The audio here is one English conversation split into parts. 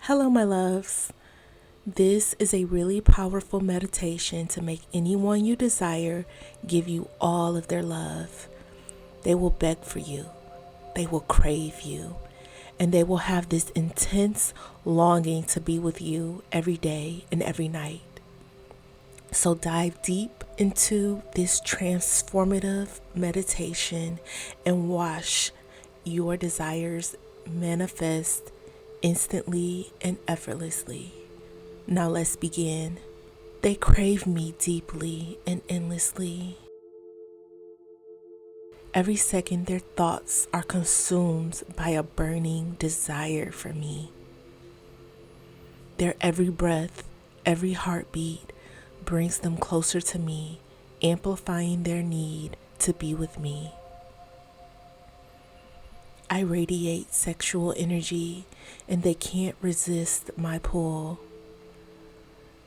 Hello, my loves. This is a really powerful meditation to make anyone you desire give you all of their love. They will beg for you, they will crave you, and they will have this intense longing to be with you every day and every night. So dive deep into this transformative meditation and watch your desires manifest instantly and effortlessly. Now let's begin. They crave me deeply and endlessly. Every second their thoughts are consumed by a burning desire for me. Their every breath, every heartbeat brings them closer to me, amplifying their need to be with me. I radiate sexual energy and they can't resist my pull.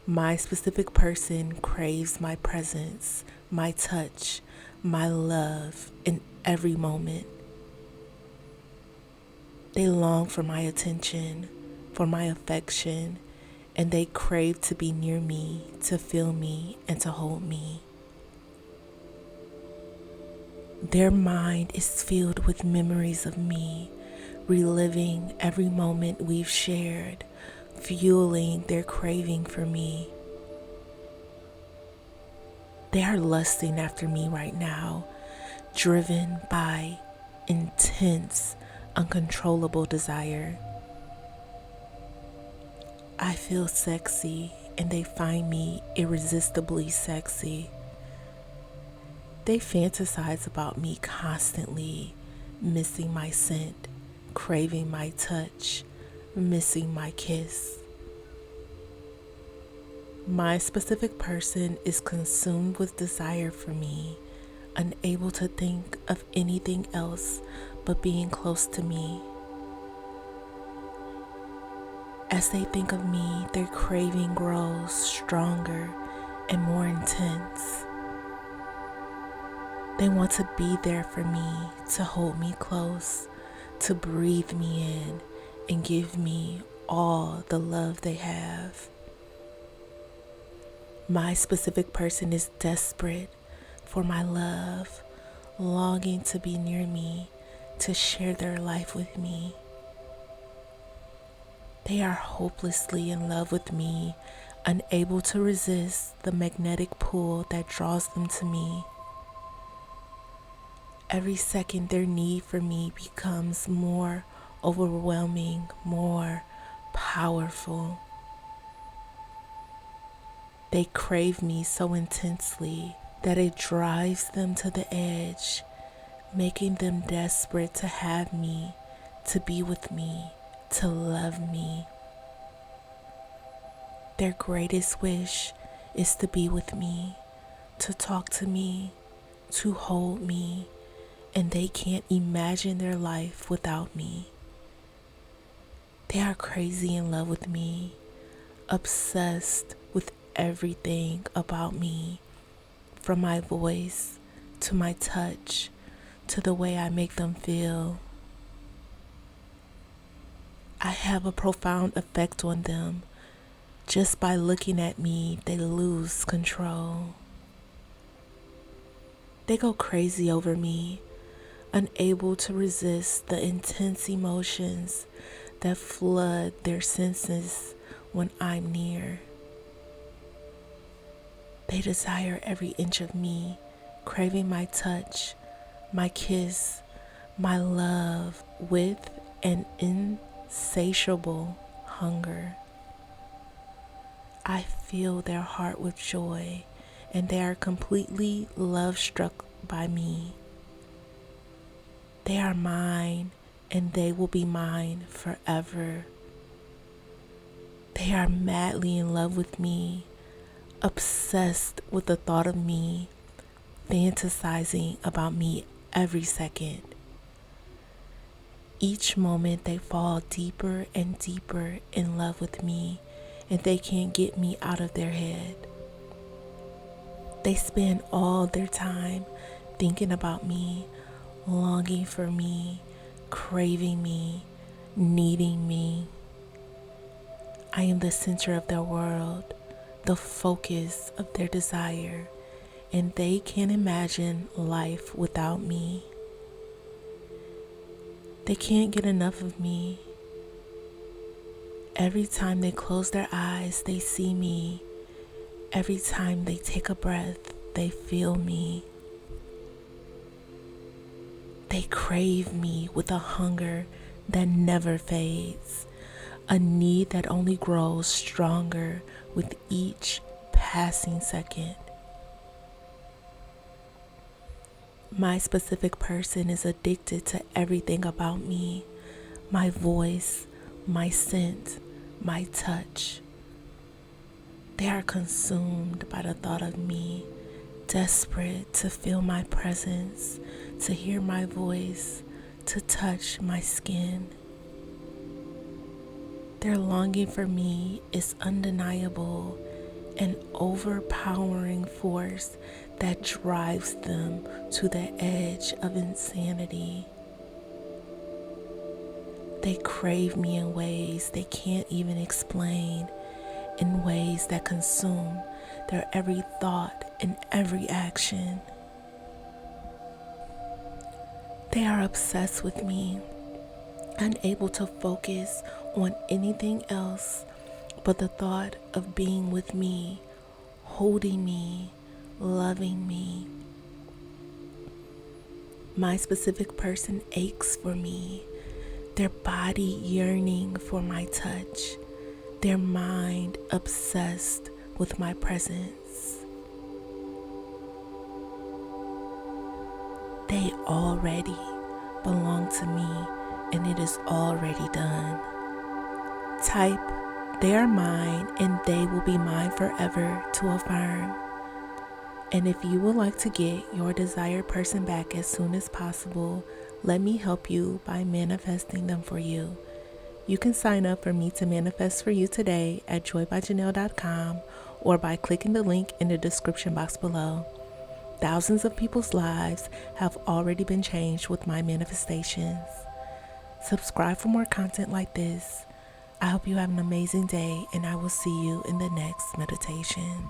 My specific person craves my presence, my touch, my love in every moment. They long for my attention, for my affection, and they crave to be near me, to feel me, and to hold me. Their mind is filled with memories of me, reliving every moment we've shared, fueling their craving for me. They are lusting after me right now, driven by intense, uncontrollable desire. I feel sexy and they find me irresistibly sexy. They fantasize about me constantly, missing my scent, craving my touch, missing my kiss. My specific person is consumed with desire for me, unable to think of anything else but being close to me. As they think of me, their craving grows stronger and more intense. They want to be there for me, to hold me close, to breathe me in, and give me all the love they have. My specific person is desperate for my love, longing to be near me, to share their life with me. They are hopelessly in love with me, unable to resist the magnetic pull that draws them to me. Every second their need for me becomes more overwhelming, more powerful. They crave me so intensely that it drives them to the edge, making them desperate to have me, to be with me, to love me. Their greatest wish is to be with me, to talk to me, to hold me, and they can't imagine their life without me. They are crazy in love with me, obsessed with everything about me, from my voice to my touch to the way I make them feel. I have a profound effect on them. Just by looking at me, they lose control. They go crazy over me, unable to resist the intense emotions that flood their senses when I'm near. They desire every inch of me, craving my touch, my kiss, my love with an insatiable hunger. I fill their heart with joy, and they are completely love-struck by me. They are mine, and they will be mine forever. They are madly in love with me, obsessed with the thought of me, fantasizing about me every second. Each moment they fall deeper and deeper in love with me, and they can't get me out of their head. They spend all their time thinking about me, longing for me, craving me, needing me. I am the center of their world, the focus of their desire, and they can't imagine life without me. They can't get enough of me. Every time they close their eyes, they see me. Every time they take a breath, they feel me. They crave me with a hunger that never fades, a need that only grows stronger with each passing second. My specific person is addicted to everything about me, my voice, my scent, my touch. They are consumed by the thought of me, desperate to feel my presence, to hear my voice, to touch my skin. Their longing for me is undeniable, an overpowering force that drives them to the edge of insanity. They crave me in ways they can't even explain, in ways that consume their every thought and every action. They are obsessed with me, unable to focus on anything else but the thought of being with me, holding me, loving me. My specific person aches for me, their body yearning for my touch, their mind obsessed with my presence. They already belong to me, and it is already done. Type, they are mine and they will be mine forever to affirm. And if you would like to get your desired person back as soon as possible, let me help you by manifesting them for you. You can sign up for me to manifest for you today at joybyjanell.com or by clicking the link in the description box below. Thousands of people's lives have already been changed with my manifestations. Subscribe for more content like this. I hope you have an amazing day, and I will see you in the next meditation.